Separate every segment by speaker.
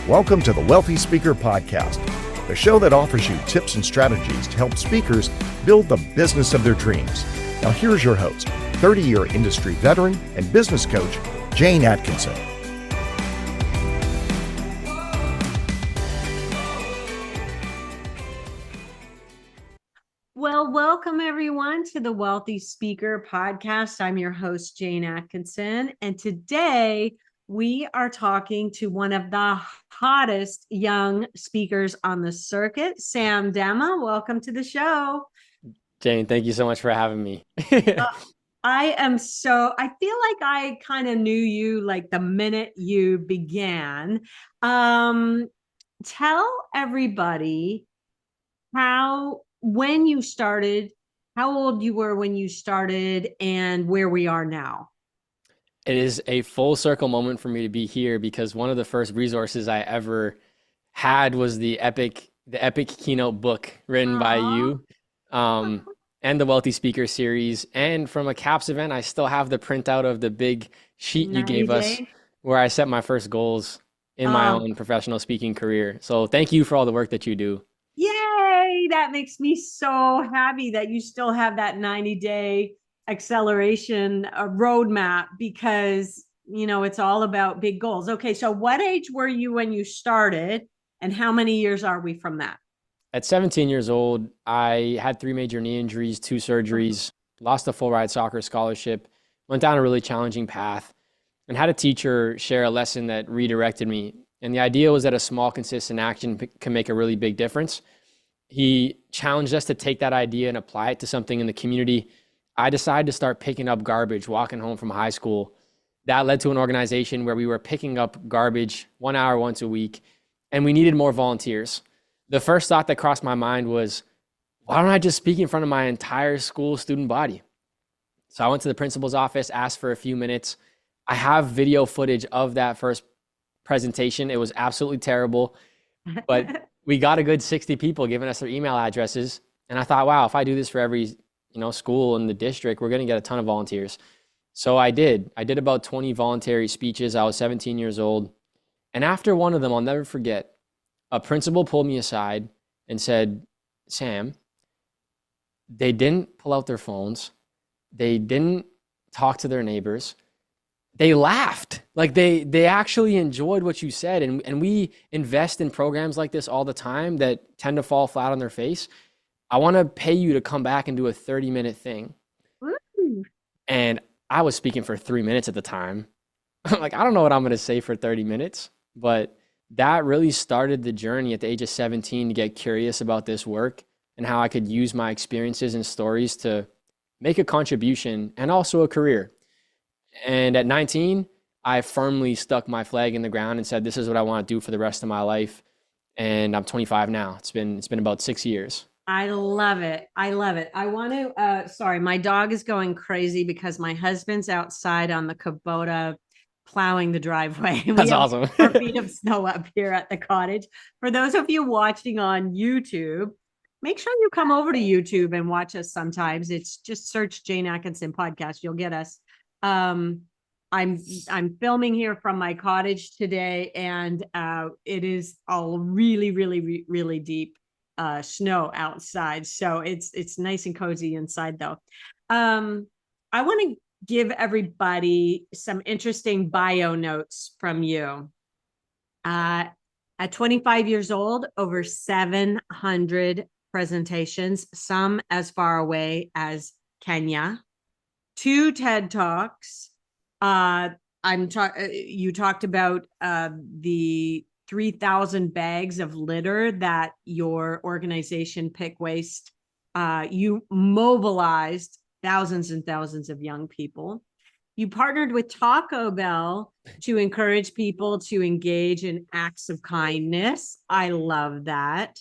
Speaker 1: Welcome to the Wealthy Speaker Podcast, the show that offers you tips and strategies to help speakers build the business of their dreams. Now here's your host, 30-year industry veteran and business coach, Jane Atkinson.
Speaker 2: Well, welcome everyone to the Wealthy Speaker Podcast. I'm your host, Jane Atkinson, and today we are talking to one of the hottest young speakers on the circuit, Sam Demma. Welcome to the show.
Speaker 3: Jane, thank you so much for having me.
Speaker 2: I feel like I kind of knew you like the minute you began. Tell everybody when you started, how old you were when you started, and where we are now.
Speaker 3: It is a full circle moment for me to be here because one of the first resources I ever had was the epic keynote book written by you, and the Wealthy Speaker series. And from a CAPS event, I still have the printout of the big sheet you gave us where I set my first goals in my own professional speaking career. So thank you for all the work that you do.
Speaker 2: Yay! That makes me so happy that you still have that 90-day acceleration roadmap because, you know, it's all about big goals. Okay, so what age were you when you started, and how many years are we from that?
Speaker 3: At 17 years old, I had 3 major knee injuries, 2 surgeries, lost a full ride soccer scholarship, went down a really challenging path, and had a teacher share a lesson that redirected me. And the idea was that a small, consistent action can make a really big difference. He challenged us to take that idea and apply it to something in the community. I decided to start picking up garbage, walking home from high school. That led to an organization where we were picking up garbage 1 hour once a week, and we needed more volunteers. The first thought that crossed my mind was, why don't I just speak in front of my entire school student body? So I went to the principal's office, asked for a few minutes. I have video footage of that first presentation. It was absolutely terrible, but we got a good 60 people giving us their email addresses. And I thought, wow, if I do this for every school in the district, we're going to get a ton of volunteers. So I did about 20 voluntary speeches. I was 17 years old. And after one of them, I'll never forget, a principal pulled me aside and said, Sam, they didn't pull out their phones. They didn't talk to their neighbors. They laughed. Like they actually enjoyed what you said. And we invest in programs like this all the time that tend to fall flat on their face. I want to pay you to come back and do a 30-minute thing.
Speaker 2: Ooh.
Speaker 3: And I was speaking for 3 minutes at the time. Like, I don't know what I'm going to say for 30 minutes, but that really started the journey at the age of 17 to get curious about this work and how I could use my experiences and stories to make a contribution and also a career. And at 19, I firmly stuck my flag in the ground and said, this is what I want to do for the rest of my life. And I'm 25 now. It's been about 6 years.
Speaker 2: I love it. I want to, sorry, my dog is going crazy because my husband's outside on the Kubota plowing the driveway.
Speaker 3: That's awesome.
Speaker 2: 4 feet of snow up here at the cottage. For those of you watching on YouTube, make sure you come over to YouTube and watch us sometimes. It's just search Jane Atkinson Podcast. You'll get us. I'm filming here from my cottage today, and it is all really deep snow outside. So it's nice and cozy inside though. I want to give everybody some interesting bio notes from you. At 25 years old, over 700 presentations, some as far away as Kenya, 2 TED Talks. You talked about the 3,000 bags of litter that your organization Pick Waste, you mobilized thousands and thousands of young people. You partnered with Taco Bell to encourage people to engage in acts of kindness. I love that.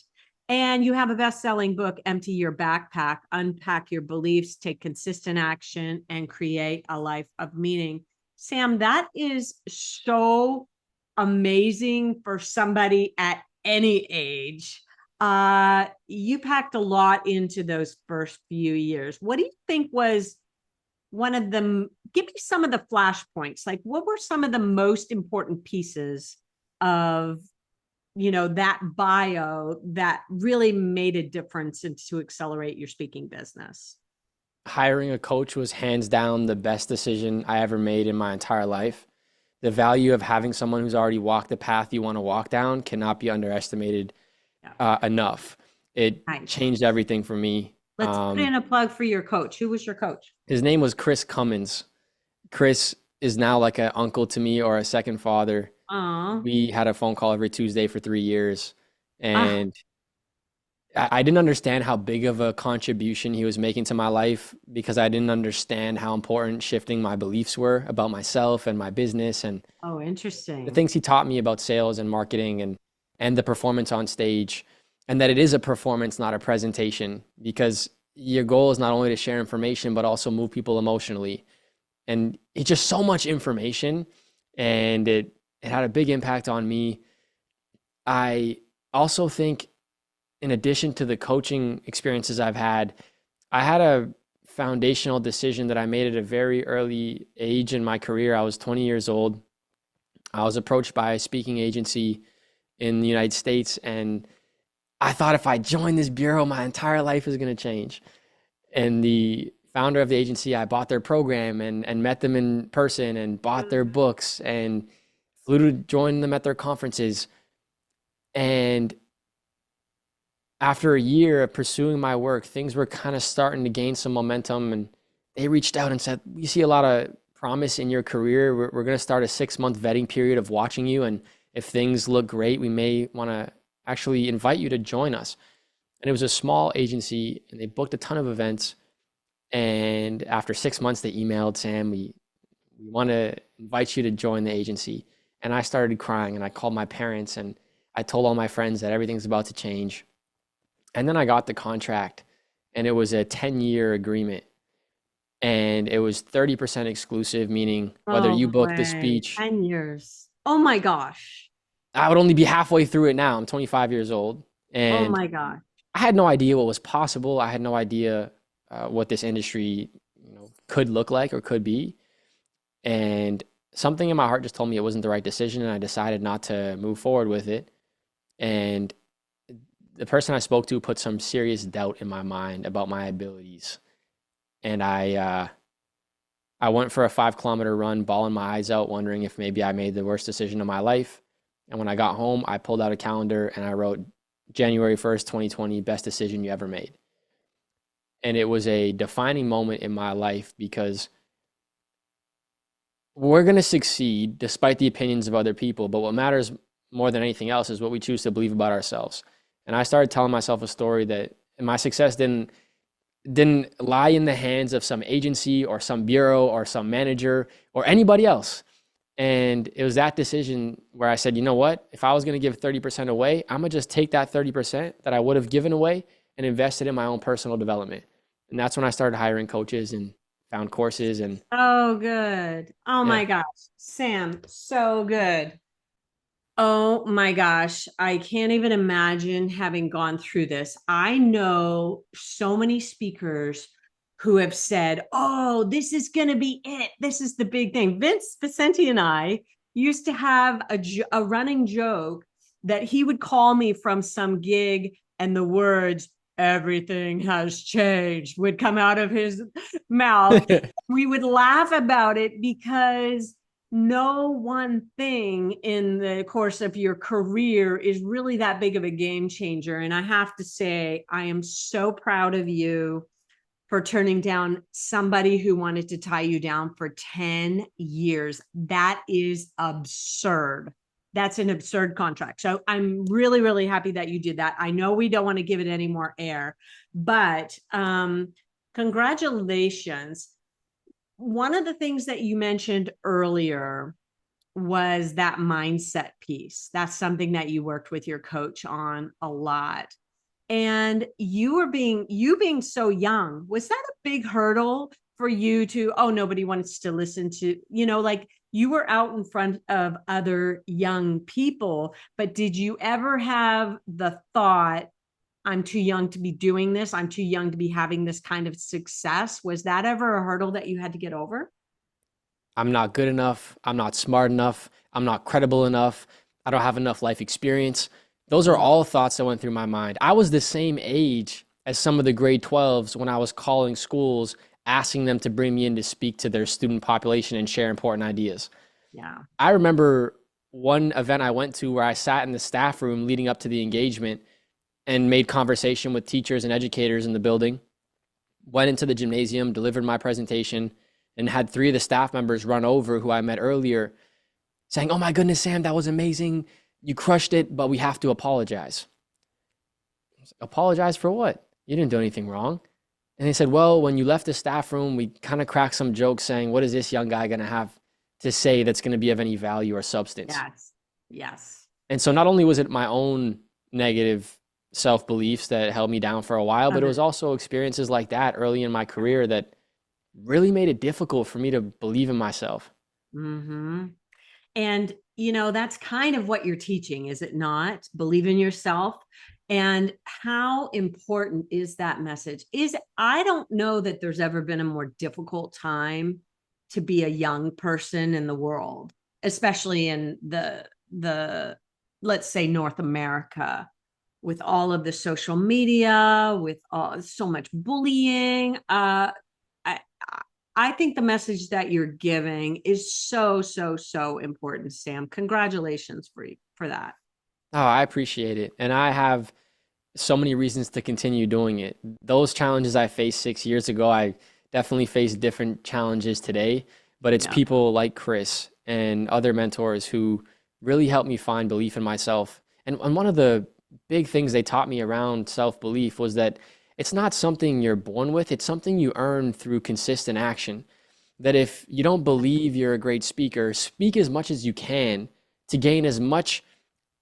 Speaker 2: And you have a best-selling book, Empty Your Backpack, Unpack Your Beliefs, Take Consistent Action, and Create a Life of Meaning. Sam, that is so amazing for somebody at any age. You packed a lot into those first few years. What do you think was one of them? Give me some of the flashpoints. Like, what were some of the most important pieces of that bio that really made a difference and to accelerate your speaking business?
Speaker 3: Hiring a coach was hands down the best decision I ever made in my entire life. The value of having someone who's already walked the path you want to walk down cannot be underestimated enough. It
Speaker 2: Nice.
Speaker 3: changed everything for me.
Speaker 2: Let's put in a plug for your coach. Who was your coach?
Speaker 3: His name was Chris Cummins. Chris is now like an uncle to me or a second father. We had a phone call every Tuesday for 3 years, and I didn't understand how big of a contribution he was making to my life because I didn't understand how important shifting my beliefs were about myself and my business, and
Speaker 2: interesting.
Speaker 3: the things he taught me about sales and marketing and the performance on stage, and that it is a performance, not a presentation, because your goal is not only to share information, but also move people emotionally. And it's just so much information, and it had a big impact on me. I also think, in addition to the coaching experiences I've had, I had a foundational decision that I made at a very early age in my career. I was 20 years old. I was approached by a speaking agency in the United States, and I thought if I join this bureau, my entire life is going to change. And the founder of the agency, I bought their program and met them in person and bought their books and flew to join them at their conferences. And after a year of pursuing my work, things were kind of starting to gain some momentum, and they reached out and said, "We see a lot of promise in your career. We're going to start a 6-month vetting period of watching you. And if things look great, we may want to actually invite you to join us." And it was a small agency, and they booked a ton of events. And after 6 months, they emailed, "Sam, we want to invite you to join the agency." And I started crying, and I called my parents, and I told all my friends that everything's about to change. And then I got the contract, and it was a 10-year agreement. And it was 30% exclusive, meaning whether you booked the speech.
Speaker 2: 10 years. Oh my gosh.
Speaker 3: I would only be halfway through it now. I'm 25 years old. And
Speaker 2: oh my gosh.
Speaker 3: I had no idea what was possible. I had no idea what this industry could look like or could be. And something in my heart just told me it wasn't the right decision, and I decided not to move forward with it. And the person I spoke to put some serious doubt in my mind about my abilities. And I went for a 5-kilometer run, bawling my eyes out, wondering if maybe I made the worst decision of my life. And when I got home, I pulled out a calendar and I wrote January 1st, 2020, best decision you ever made. And it was a defining moment in my life, because we're going to succeed despite the opinions of other people. But what matters more than anything else is what we choose to believe about ourselves. And I started telling myself a story that my success didn't lie in the hands of some agency or some bureau or some manager or anybody else. And it was that decision where I said, you know what? If I was going to give 30% away, I'm going to just take that 30% that I would have given away and invest it in my own personal development. And that's when I started hiring coaches and found courses. And
Speaker 2: oh, good. Oh my gosh, Sam, so good. Oh my gosh, I can't even imagine having gone through this. I know so many speakers who have said, "Oh, this is going to be it. This is the big thing." Vince Vicente and I used to have a running joke that he would call me from some gig, and the words, "everything has changed," would come out of his mouth. We would laugh about it because no one thing in the course of your career is really that big of a game changer. And I have to say, I am so proud of you for turning down somebody who wanted to tie you down for 10 years. That is absurd. That's an absurd contract. So I'm really, really happy that you did that. I know we don't want to give it any more air, but congratulations. One of the things that you mentioned earlier was that mindset piece. That's something that you worked with your coach on a lot. And you being so young, was that a big hurdle for you to, oh, nobody wants to listen to, like you were out in front of other young people, but did you ever have the thought, I'm too young to be doing this. I'm too young to be having this kind of success? Was that ever a hurdle that you had to get over?
Speaker 3: I'm not good enough. I'm not smart enough. I'm not credible enough. I don't have enough life experience. Those are all thoughts that went through my mind. I was the same age as some of the grade 12s when I was calling schools, asking them to bring me in to speak to their student population and share important ideas.
Speaker 2: Yeah.
Speaker 3: I remember one event I went to where I sat in the staff room leading up to the engagement and made conversation with teachers and educators in the building, went into the gymnasium, delivered my presentation, and had 3 of the staff members run over who I met earlier saying, "Oh my goodness, Sam, that was amazing. You crushed it, but we have to apologize." I was like, "Apologize for what? You didn't do anything wrong." And they said, "Well, when you left the staff room, we kind of cracked some jokes saying, what is this young guy going to have to say that's going to be of any value or substance?"
Speaker 2: Yes. Yes.
Speaker 3: And so not only was it my own negative self-beliefs that held me down for a while, but it was also experiences like that early in my career that really made it difficult for me to believe in myself.
Speaker 2: Mm-hmm. And, that's kind of what you're teaching, is it not? Believe in yourself. And how important is that message? I don't know that there's ever been a more difficult time to be a young person in the world, especially in the let's say North America, with all of the social media, with so much bullying. I I think the message that you're giving is so, so, so important, Sam. Congratulations for that.
Speaker 3: Oh, I appreciate it. And I have so many reasons to continue doing it. Those challenges I faced 6 years ago, I definitely face different challenges today, but it's
Speaker 2: Yeah.
Speaker 3: people like Chris and other mentors who really helped me find belief in myself. And one of the big things they taught me around self-belief was that it's not something you're born with, it's something you earn through consistent action. That if you don't believe you're a great speaker, speak as much as you can to gain as much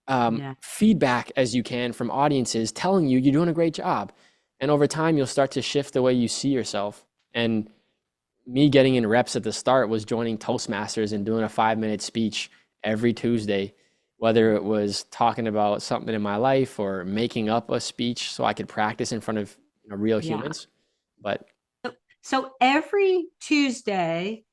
Speaker 2: Yeah.
Speaker 3: feedback as you can from audiences telling you you're doing a great job. And over time, you'll start to shift the way you see yourself. And me getting in reps at the start was joining Toastmasters and doing a 5-minute speech every Tuesday, whether it was talking about something in my life or making up a speech so I could practice in front of real
Speaker 2: Yeah.
Speaker 3: humans. But
Speaker 2: So every Tuesday,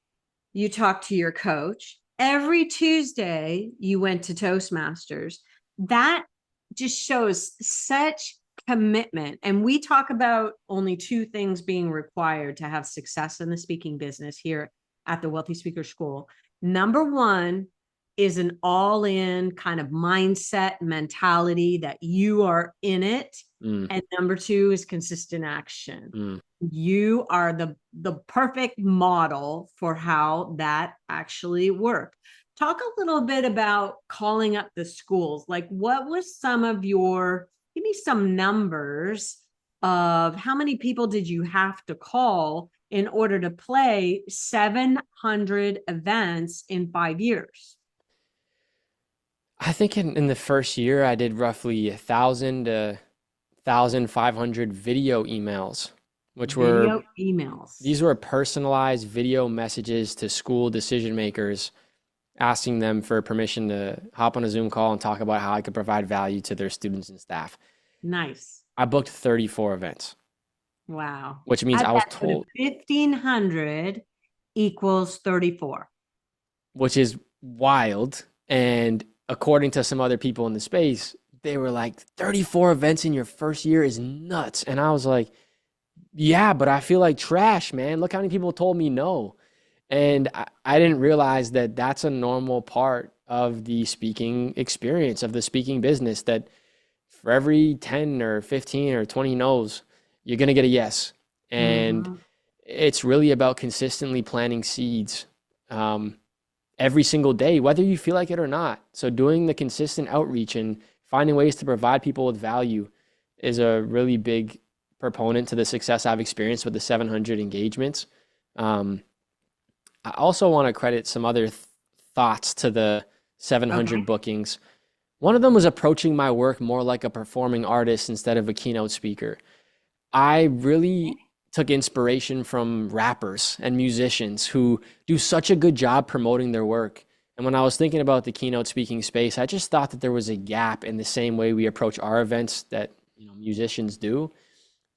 Speaker 2: you talk to your coach. Every Tuesday, you went to Toastmasters. That just shows such commitment. And we talk about only 2 things being required to have success in the speaking business here at the Wealthy Speaker School. Number 1 is an all-in kind of mindset mentality that you are in it. And number 2 is consistent action. You are the perfect model for how that actually worked. Talk a little bit about calling up the schools. Like, what was give me some numbers of how many people did you have to call in order to play 700 events in 5 years?
Speaker 3: I think in the first year, I did roughly 1,000 to 1,500 video emails, which were
Speaker 2: Video emails.
Speaker 3: these were personalized video messages to school decision makers, asking them for permission to hop on a Zoom call and talk about how I could provide value to their students and staff.
Speaker 2: Nice.
Speaker 3: I booked 34 events,
Speaker 2: Wow.
Speaker 3: which means I was
Speaker 2: That, so
Speaker 3: told,
Speaker 2: 1,500 equals 34.
Speaker 3: which is wild. And according to some other people in the space, they were like, 34 events in your first year is nuts. And I was like, yeah, but I feel like trash, man. Look how many people told me no. And I didn't realize that that's a normal part of the speaking experience, of the speaking business, that for every 10 or 15 or 20 no's, you're going to get a yes. And it's really about consistently planting seeds every single day, whether you feel like it or not. So doing the consistent outreach and finding ways to provide people with value is a really big proponent to the success I've experienced with the 700 engagements. I also want to credit some other thoughts to the 700 bookings. One of them was approaching my work more like a performing artist instead of a keynote speaker. I really took inspiration from rappers and musicians who do such a good job promoting their work. And when I was thinking about the keynote speaking space, I just thought that there was a gap in the same way we approach our events that musicians do.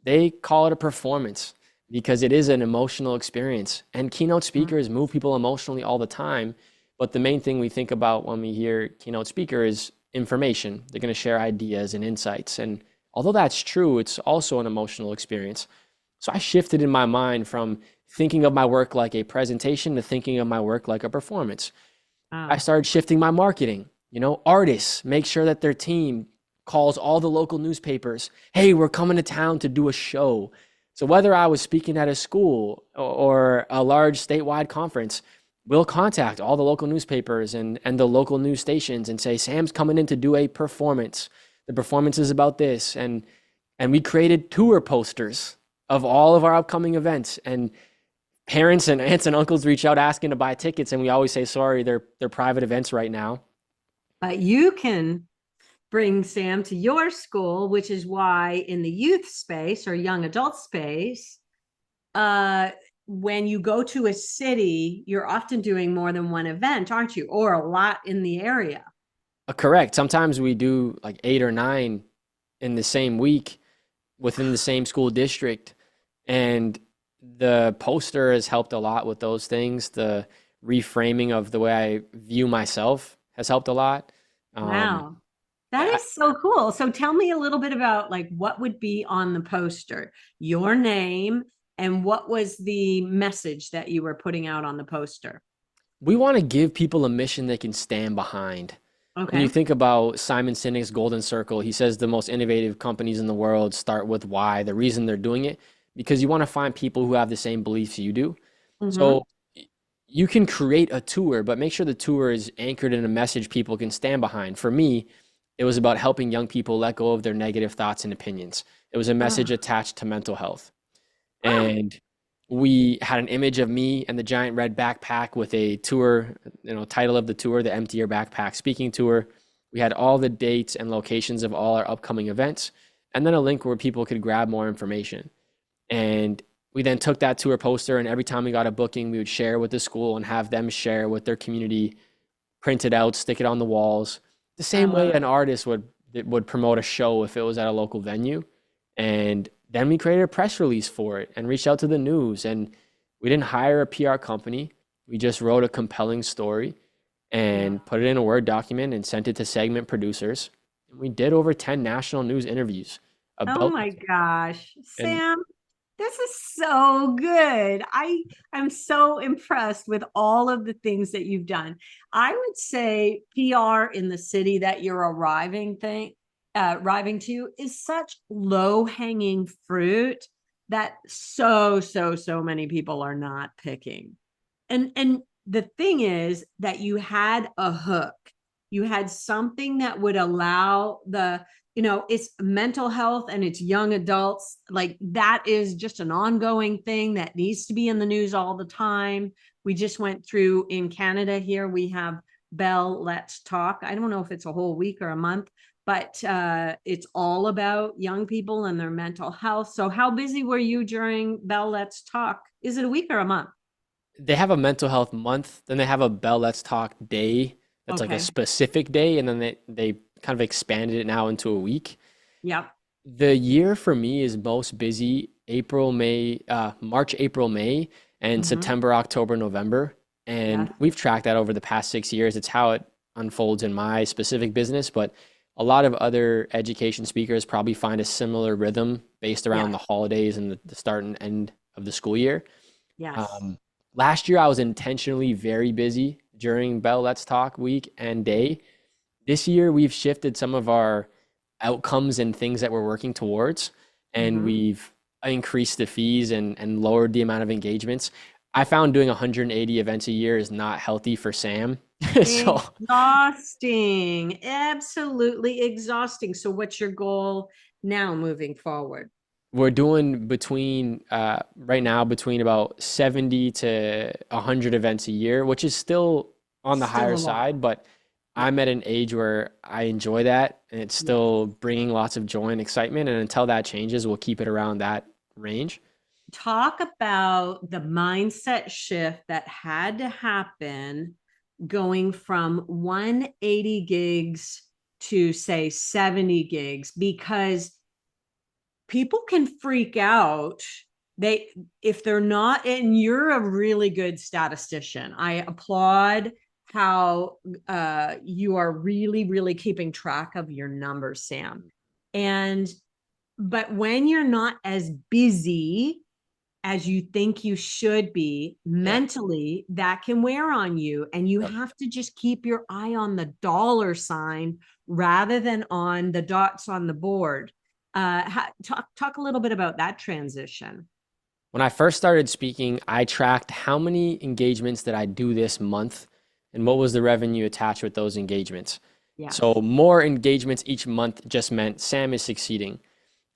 Speaker 3: They call it a performance because it is an emotional experience. And keynote speakers move people emotionally all the time. But the main thing we think about when we hear keynote speaker is information. They're going to share ideas and insights. And although that's true, it's also an emotional experience. So I shifted in my mind from thinking of my work like a presentation to thinking of my work like a performance. I
Speaker 2: Ah,
Speaker 3: started shifting my marketing. Artists make sure that their team calls all the local newspapers. Hey, we're coming to town to do a show. So whether I was speaking at a school or a large statewide conference, we'll contact all the local newspapers and the local news stations and say, Sam's coming in to do a performance. The performance is about this. And we created tour posters of all of our upcoming events. And parents and aunts and uncles reach out asking to buy tickets, and we always say, sorry, they're private events right now.
Speaker 2: but you can bring Sam to your school, which is why in the youth space or young adult space, when you go to a city, you're often doing more than one event, aren't you? Or a lot in the area.
Speaker 3: Correct. Sometimes we do like 8 or 9 in the same week within the same school district. And the poster has helped a lot with those things. The reframing of the way I view myself has helped a lot. Um,
Speaker 2: Wow. That is so cool. So tell me a little bit about like what would be on the poster, your name, and what was the message that you were putting out on the poster?
Speaker 3: we want to give people a mission they can stand behind. When you
Speaker 2: Okay.
Speaker 3: think about Simon Sinek's Golden Circle, he says the most innovative companies in the world start with why, the reason they're doing it, because you want to find people who have the same beliefs you do.
Speaker 2: Mm-hmm.
Speaker 3: So you can create a tour, but make sure the tour is anchored in a message people can stand behind. For me, it was about helping young people let go of their negative thoughts and opinions. It was a message
Speaker 2: Oh.
Speaker 3: attached to mental health.
Speaker 2: Oh.
Speaker 3: And we had an image of me and the giant red backpack with a tour, title of the tour, the Empty Your Backpack speaking tour. We had all the dates and locations of all our upcoming events, and then a link where people could grab more information. And we then took that tour poster, and every time we got a booking, we would share with the school and have them share with their community, print it out, stick it on the walls, the
Speaker 2: I
Speaker 3: same way
Speaker 2: love
Speaker 3: an
Speaker 2: it.
Speaker 3: artist would promote a show if it was at a local venue. And then we created a press release for it and reached out to the news. And we didn't hire a PR company. We just wrote a compelling story
Speaker 2: Yeah.
Speaker 3: and put it in a Word document and sent it to segment producers. And we did over 10 national news interviews
Speaker 2: Oh
Speaker 3: about
Speaker 2: my
Speaker 3: this.
Speaker 2: gosh.
Speaker 3: And
Speaker 2: Sam, this is so good. I'm so impressed with all of the things that you've done. I would say PR in the city that you're arriving to is such low-hanging fruit that so many people are not picking. And the thing is that you had a hook. You had something that would allow it's mental health and it's young adults. Like that is just an ongoing thing that needs to be in the news all the time. We just went through in Canada here, we have Bell Let's Talk. I don't know if it's a whole week or a month, but it's all about young people and their mental health. So how busy were you during Bell Let's Talk? Is it a week or a month?
Speaker 3: they have a mental health month, then they have a Bell Let's Talk day that's like a
Speaker 2: Okay.
Speaker 3: specific day, and then they kind of expanded it now into a week.
Speaker 2: Yep.
Speaker 3: The year for me is most busy March, April, May, and
Speaker 2: Mm-hmm.
Speaker 3: September, October, November.
Speaker 2: Yes.
Speaker 3: And we've tracked that over the past 6 years. It's how it unfolds in my specific business, but a lot of other education speakers probably find a similar rhythm based around the
Speaker 2: Yes.
Speaker 3: holidays and the start and end of the school year.
Speaker 2: Yes.
Speaker 3: Um, Last year, I was intentionally very busy during Bell Let's Talk week and day. This year, we've shifted some of our outcomes and things that we're working towards, and
Speaker 2: Mm-hmm.
Speaker 3: we've increased the fees and lowered the amount of engagements. I found doing 180 events a year is not healthy for Sam. So
Speaker 2: Exhausting. Absolutely exhausting. So what's your goal now moving forward?
Speaker 3: we're doing between right now between about 70 to 100 events a year, which is still on the
Speaker 2: Still
Speaker 3: higher
Speaker 2: a lot.
Speaker 3: side, but
Speaker 2: Yeah.
Speaker 3: I'm at an age where I enjoy that and it's
Speaker 2: Yes.
Speaker 3: still bringing lots of joy and excitement. And until that changes, we'll keep it around that range.
Speaker 2: Talk about the mindset shift that had to happen going from 180 gigs to say 70 gigs because people can freak out they if they're not, and you're a really good statistician. I applaud how you are really, really keeping track of your numbers, Sam. But when you're not as busy as you think you should be mentally, that can wear on you. And you have to just keep your eye on the dollar sign rather than on the dots on the board. Talk a little bit about that transition.
Speaker 3: When I first started speaking, I tracked how many engagements did I do this month and what was the revenue attached with those engagements.
Speaker 2: Yes.
Speaker 3: So more engagements each month just meant Sam is succeeding.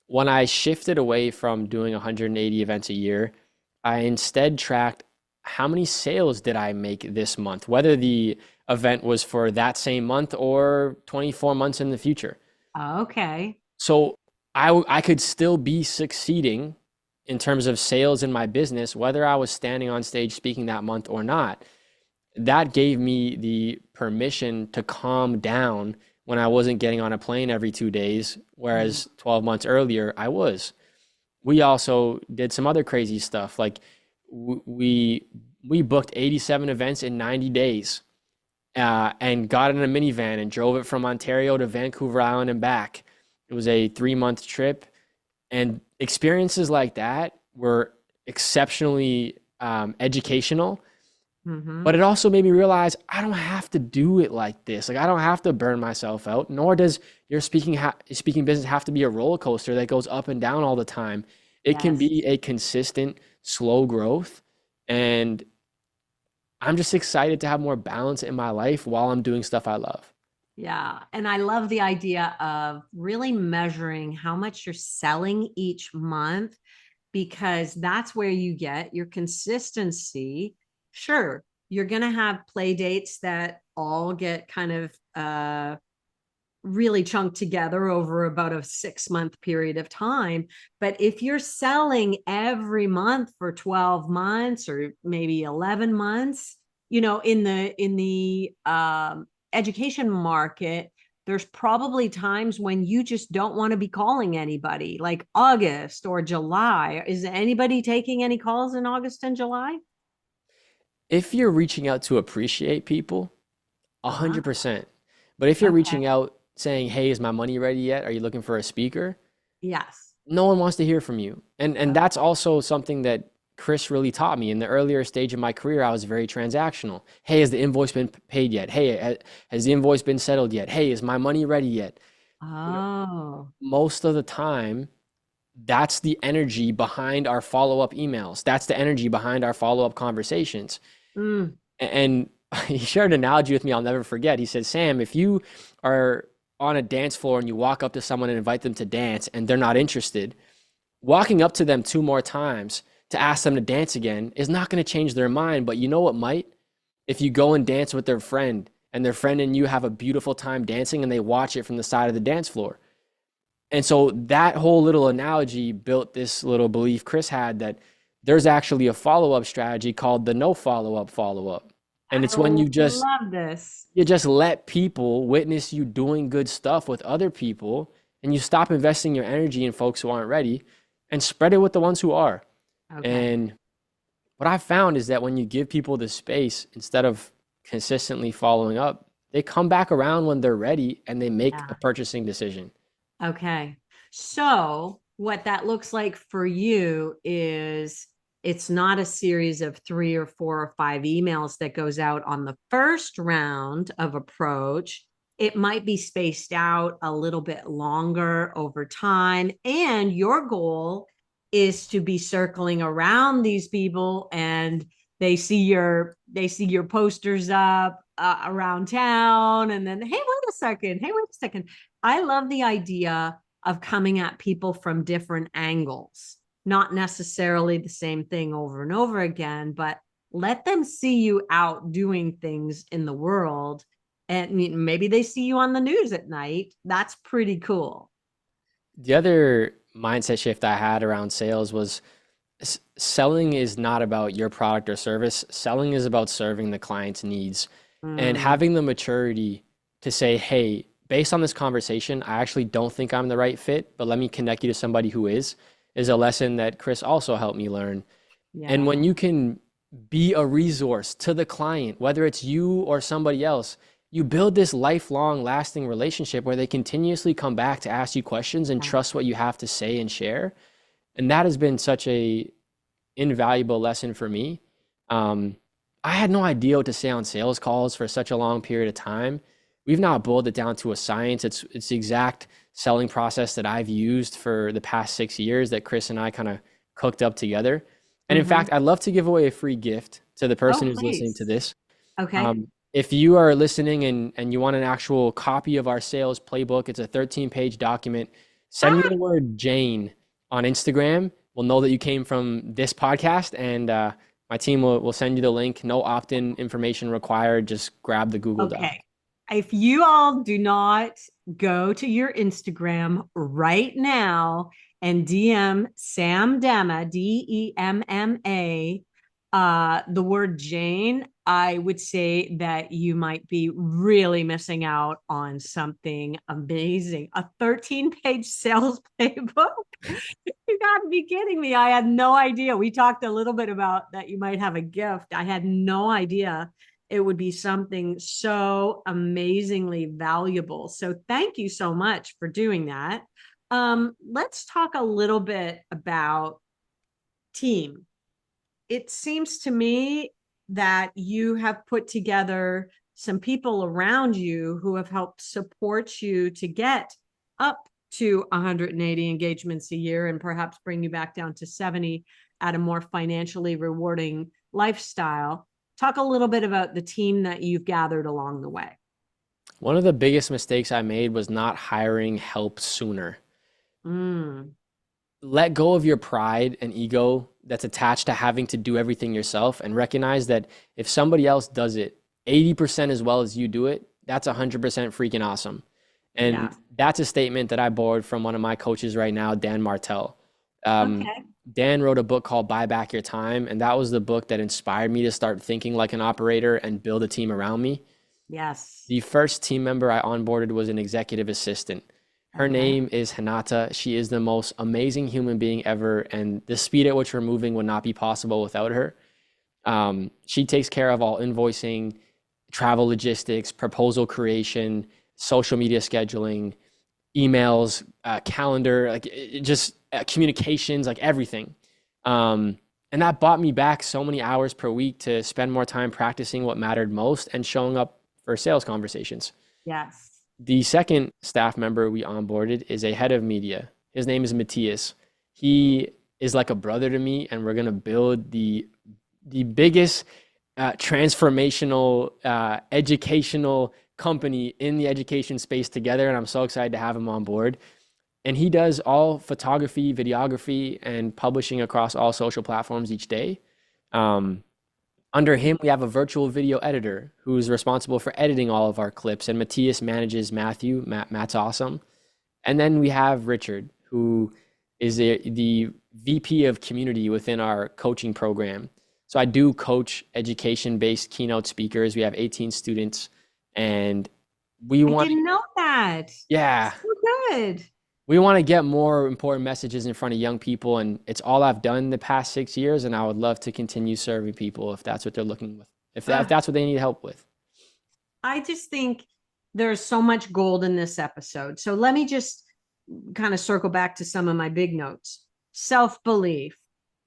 Speaker 3: When I shifted away from doing 180 events a year, I instead tracked how many sales did I make this month, whether the event was for that same month or 24 months in the future.
Speaker 2: Okay.
Speaker 3: So I could still be succeeding in terms of sales in my business, whether I was standing on stage speaking that month or not. That gave me the permission to calm down when I wasn't getting on a plane every 2 days, whereas 12 months earlier I was. We also did some other crazy stuff. Like we booked 87 events in 90 days and got in a minivan and drove it from Ontario to Vancouver Island and back. It was a 3-month trip, and experiences like that were exceptionally educational. But it also made me realize I don't have to do it like this. Like I don't have to burn myself out, nor does your speaking business have to be a roller coaster that goes up and down all the time. It can be a consistent, slow growth. And I'm just excited to have more balance in my life while I'm doing stuff I love.
Speaker 2: Yeah. And I love the idea of really measuring how much you're selling each month, because that's where you get your consistency. Sure, you're going to have play dates that all get kind of really chunked together over about a 6-month period of time. But if you're selling every month for 12 months or maybe 11 months, in the education market, there's probably times when you just don't want to be calling anybody, like August or July. Is anybody taking any calls in August and July?
Speaker 3: If you're reaching out to appreciate people, 100%. But if you're
Speaker 2: Okay.
Speaker 3: reaching out saying, hey, is my money ready yet? Are you looking for a speaker?
Speaker 2: Yes.
Speaker 3: No one wants to hear from you. And that's also something that Chris really taught me. In the earlier stage of my career, I was very transactional. Hey, has the invoice been paid yet? Hey, has the invoice been settled yet? Hey, is my money ready yet?
Speaker 2: Oh.
Speaker 3: Most of the time, that's the energy behind our follow-up emails. That's the energy behind our follow-up conversations. And he shared an analogy with me I'll never forget. He said, Sam, if you are on a dance floor and you walk up to someone and invite them to dance and they're not interested, walking up to them 2 more times to ask them to dance again is not going to change their mind. But you know what might? If you go and dance with their friend and their friend and you have a beautiful time dancing and they watch it from the side of the dance floor. And so that whole little analogy built this little belief Chris had that there's actually a follow-up strategy called the no follow-up. And it's when you just
Speaker 2: love this.
Speaker 3: You just let people witness you doing good stuff with other people, and you stop investing your energy in folks who aren't ready and spread it with the ones who are.
Speaker 2: Okay.
Speaker 3: And what I found is that when you give people the space, instead of consistently following up, they come back around when they're ready and they make a purchasing decision.
Speaker 2: Okay. So what that looks like for you is it's not a series of 3 or 4 or 5 emails that goes out on the first round of approach. It might be spaced out a little bit longer over time. And your goal is to be circling around these people and they see your posters up around town, and then, hey, wait a second. I love the idea of coming at people from different angles, not necessarily the same thing over and over again, but let them see you out doing things in the world. And maybe they see you on the news at night. That's pretty cool.
Speaker 3: The other mindset shift I had around sales was selling is not about your product or service. Selling is about serving the client's needs and having the maturity to say, hey, based on this conversation, I actually don't think I'm the right fit, but let me connect you to somebody who is a lesson that Chris also helped me learn.
Speaker 2: Yeah.
Speaker 3: And when you can be a resource to the client, whether it's you or somebody else. You build this lifelong lasting relationship where they continuously come back to ask you questions and trust what you have to say and share. And that has been such a invaluable lesson for me. I had no idea what to say on sales calls for such a long period of time. We've now boiled it down to a science. It's the exact selling process that I've used for the past 6 years that Chris and I kind of cooked up together. And in fact, I'd love to give away a free gift to the person who's listening to this.
Speaker 2: Okay.
Speaker 3: If you are listening and you want an actual copy of our sales playbook, it's a 13-page document. Send me the word Jane on Instagram. We'll know that you came from this podcast, and my team will send you the link. No opt-in information required. Just grab the Google Doc.
Speaker 2: Okay. If you all do not go to your Instagram right now and DM Sam Demma, Demma, the word Jane, I would say that you might be really missing out on something amazing. A 13-page sales playbook. You gotta be kidding me. I had no idea. We talked a little bit about that you might have a gift. I had no idea it would be something so amazingly valuable. So thank you so much for doing that. Let's talk a little bit about team. It seems to me that you have put together some people around you who have helped support you to get up to 180 engagements a year and perhaps bring you back down to 70 at a more financially rewarding lifestyle. Talk a little bit about the team that you've gathered along the way.
Speaker 3: One of the biggest mistakes I made was not hiring help sooner. Let go of your pride and ego that's attached to having to do everything yourself, and recognize that if somebody else does it 80% as well as you do it, that's 100% freaking awesome. And that's a statement that I borrowed from one of my coaches right now, Dan Martell. Dan wrote a book called Buy Back Your Time, and that was the book that inspired me to start thinking like an operator and build a team around me.
Speaker 2: Yes.
Speaker 3: The first team member I onboarded was an executive assistant. Her name is Hinata. She is the most amazing human being ever, and the speed at which we're moving would not be possible without her. She takes care of all invoicing, travel logistics, proposal creation, social media scheduling, emails, calendar, like communications, like everything. And that bought me back so many hours per week to spend more time practicing what mattered most and showing up for sales conversations.
Speaker 2: Yes.
Speaker 3: The second staff member we onboarded is a head of media. His name is Matthias. He is like a brother to me, and we're going to build the biggest transformational educational company in the education space together, and I'm so excited to have him on board. And he does all photography, videography, and publishing across all social platforms each day. Under him, we have a virtual video editor who's responsible for editing all of our clips, and Matthias manages Matthew. Matt's awesome. And then we have Richard, who is the VP of community within our coaching program. So I do coach education-based keynote speakers. We have 18 students, and I
Speaker 2: didn't know that.
Speaker 3: Yeah.
Speaker 2: So good.
Speaker 3: We want to get more important messages in front of young people, and it's all I've done the past 6 years, and I would love to continue serving people if that's what they're looking with, if that's what they need help with.
Speaker 2: I just think there's so much gold in this episode. So let me just kind of circle back to some of my big notes. Self-belief,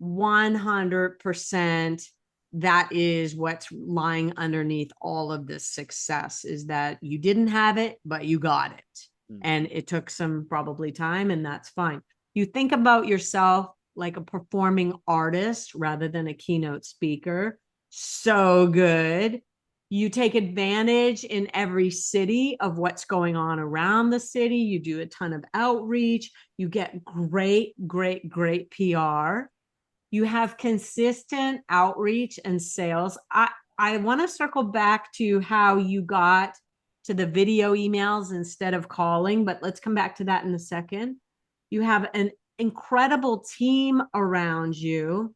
Speaker 2: 100%. That is what's lying underneath all of this success, is that you didn't have it, but you got it. And it took some probably time, and that's fine. You think about yourself like a performing artist rather than a keynote speaker. So good. You take advantage in every city of what's going on around the city. You do a ton of outreach. You get great PR. You have consistent outreach and sales. I want to circle back to how you got to the video emails instead of calling, but let's come back to that in a second. You have an incredible team around you,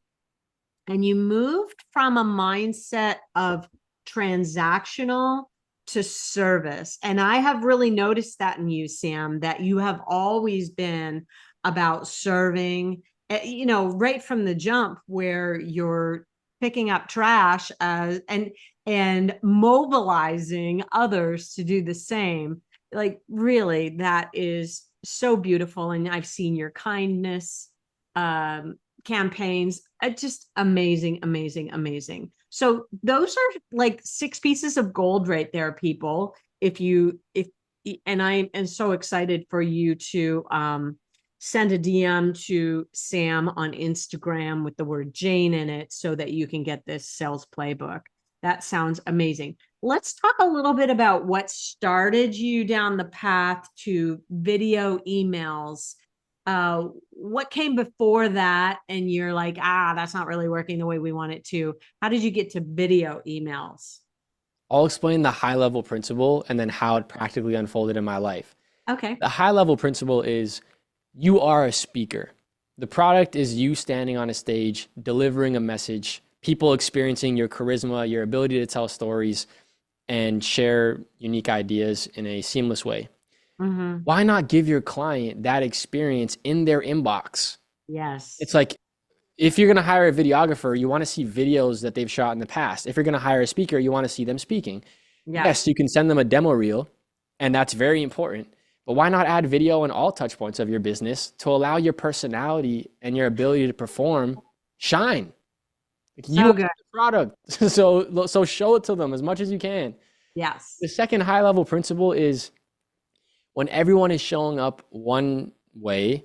Speaker 2: and you moved from a mindset of transactional to service. And I have really noticed that in you, Sam, that you have always been about serving, right from the jump, where your picking up trash and mobilizing others to do the same. Like, really, that is so beautiful. And I've seen your kindness campaigns. Just amazing, amazing, amazing. So those are like 6 pieces of gold right there, people. If and I am so excited for you to send a DM to Sam on Instagram with the word Jane in it so that you can get this sales playbook. That sounds amazing. Let's talk a little bit about what started you down the path to video emails. What came before that? And you're like, that's not really working the way we want it to. How did you get to video emails?
Speaker 3: I'll explain the high level principle and then how it practically unfolded in my life.
Speaker 2: Okay.
Speaker 3: The high level principle is you are a speaker. The product is you standing on a stage, delivering a message, people experiencing your charisma, your ability to tell stories and share unique ideas in a seamless way.
Speaker 2: Mm-hmm.
Speaker 3: Why not give your client that experience in their inbox?
Speaker 2: Yes.
Speaker 3: It's like, if you're going to hire a videographer, you want to see videos that they've shot in the past. If you're going to hire a speaker, you want to see them speaking. Yes, you can send them a demo reel, and that's very important. But why not add video in all touch points of your business to allow your personality and your ability to perform shine? Like, you are the product. So show it to them as much as you can.
Speaker 2: Yes.
Speaker 3: The second high level principle is when everyone is showing up one way,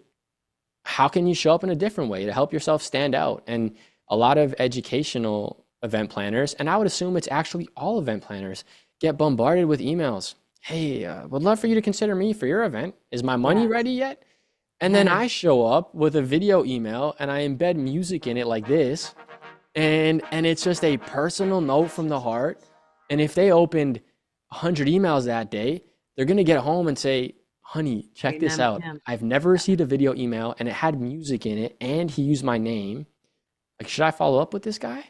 Speaker 3: how can you show up in a different way to help yourself stand out? And a lot of educational event planners, and I would assume it's actually all event planners, get bombarded with emails. Hey, would love for you to consider me for your event. Is my money ready yet? And then I show up with a video email and I embed music in it like this. And it's just a personal note from the heart. And if they opened 100 emails that day, they're going to get home and say, honey, check this out. I've never received a video email and it had music in it and he used my name. Like, should I follow up with this guy?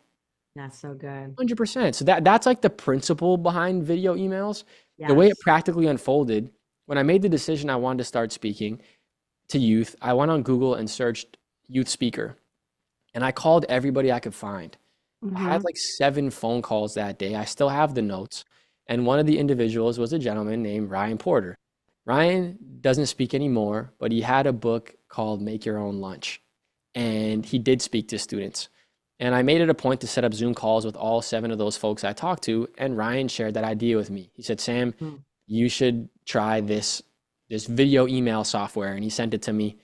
Speaker 2: That's so good.
Speaker 3: 100%. So that's like the principle behind video emails. The way it practically unfolded, when I made the decision I wanted to start speaking to youth, I went on Google and searched youth speaker. And I called everybody I could find. I had like 7 phone calls that day. I still have the notes. And one of the individuals was a gentleman named Ryan Porter. Ryan doesn't speak anymore, but he had a book called Make Your Own Lunch. And he did speak to students. And I made it a point to set up Zoom calls with all 7 of those folks I talked to. And Ryan shared that idea with me. He said, Sam, you should try this video email software. And he sent it to me.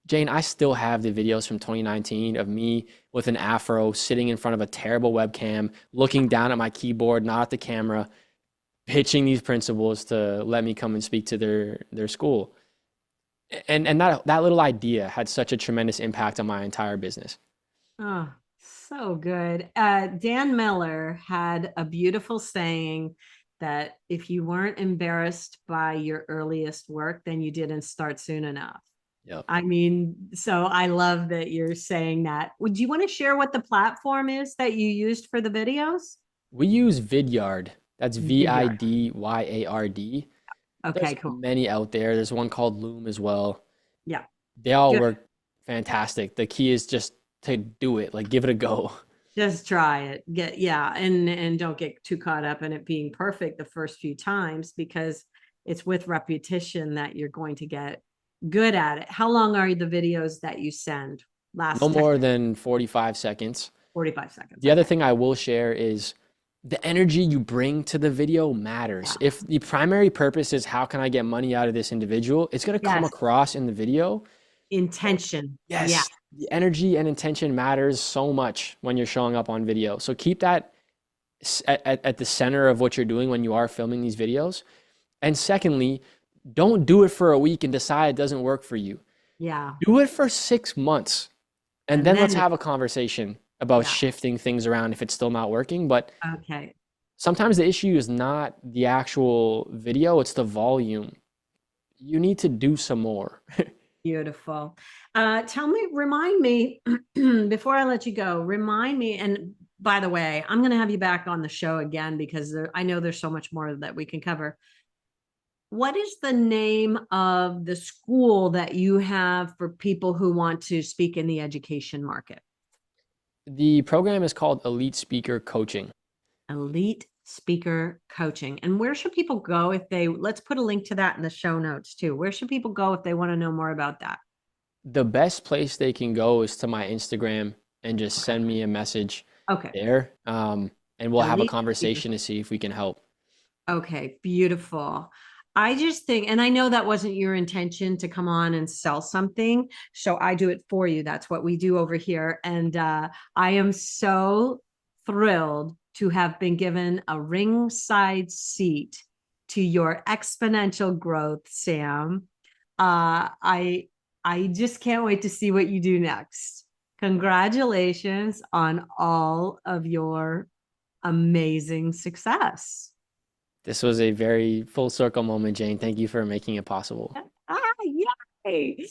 Speaker 3: Jane, I still have the videos from 2019 of me with an afro sitting in front of a terrible webcam, looking down at my keyboard, not at the camera, pitching these principles to let me come and speak to their school. And that little idea had such a tremendous impact on my entire business.
Speaker 2: Oh, so good. Dan Miller had a beautiful saying that if you weren't embarrassed by your earliest work, then you didn't start soon enough.
Speaker 3: Yep.
Speaker 2: I mean, so I love that you're saying that. Would you want to share what the platform is that you used for the videos?
Speaker 3: We use Vidyard. That's Vidyard.
Speaker 2: Okay,
Speaker 3: There's
Speaker 2: cool.
Speaker 3: many out there. There's one called Loom as well.
Speaker 2: Yeah.
Speaker 3: They all work fantastic. The key is just to do it, like give it a go.
Speaker 2: Just try it. And don't get too caught up in it being perfect the first few times, because it's with repetition that you're going to get good at it. How long are the videos that you send?
Speaker 3: No more than 45 seconds.
Speaker 2: 45 seconds.
Speaker 3: The other thing I will share is the energy you bring to the video matters. If the primary purpose is how can I get money out of this individual, it's going to come across in the video.
Speaker 2: Intention.
Speaker 3: Yes.
Speaker 2: Yeah.
Speaker 3: The energy and intention matters so much when you're showing up on video. So keep that at the center of what you're doing when you are filming these videos. And secondly, don't do it for a week and decide it doesn't work for you.
Speaker 2: Yeah.
Speaker 3: Do it for 6 months. And then let's have a conversation about shifting things around if it's still not working. But sometimes the issue is not the actual video, it's the volume. You need to do some more.
Speaker 2: Beautiful. Remind me, before I let you go, remind me, and by the way, I'm going to have you back on the show again because I know there's so much more that we can cover. What is the name of the school that you have for people who want to speak in the education market?
Speaker 3: The program is called Elite Speaker Coaching.
Speaker 2: Elite Speaker Coaching. And where should people go if let's put a link to that in the show notes too. Where should people go if they want to know more about that?
Speaker 3: The best place they can go is to my Instagram and just send me a message there. And we'll have a conversation to see if we can help.
Speaker 2: Okay, beautiful. I just think, and I know that wasn't your intention to come on and sell something, so I do it for you. That's what we do over here. And I am so thrilled to have been given a ringside seat to your exponential growth, Sam. I just can't wait to see what you do next. Congratulations on all of your amazing success.
Speaker 3: This was a very full circle moment, Jane. Thank you for making it possible.
Speaker 2: Yay!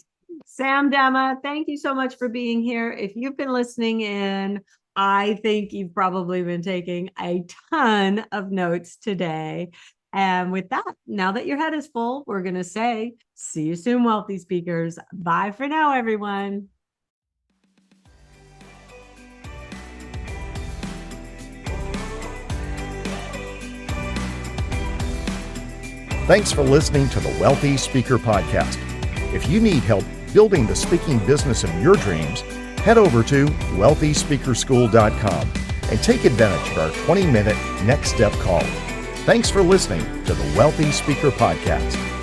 Speaker 2: Sam Demma, thank you so much for being here. If you've been listening in, I think you've probably been taking a ton of notes today. And with that, now that your head is full, we're going to say, see you soon, wealthy speakers. Bye for now, everyone.
Speaker 1: Thanks for listening to the Wealthy Speaker Podcast. If you need help building the speaking business of your dreams, head over to wealthyspeakerschool.com and take advantage of our 20-minute next step call. Thanks for listening to the Wealthy Speaker Podcast.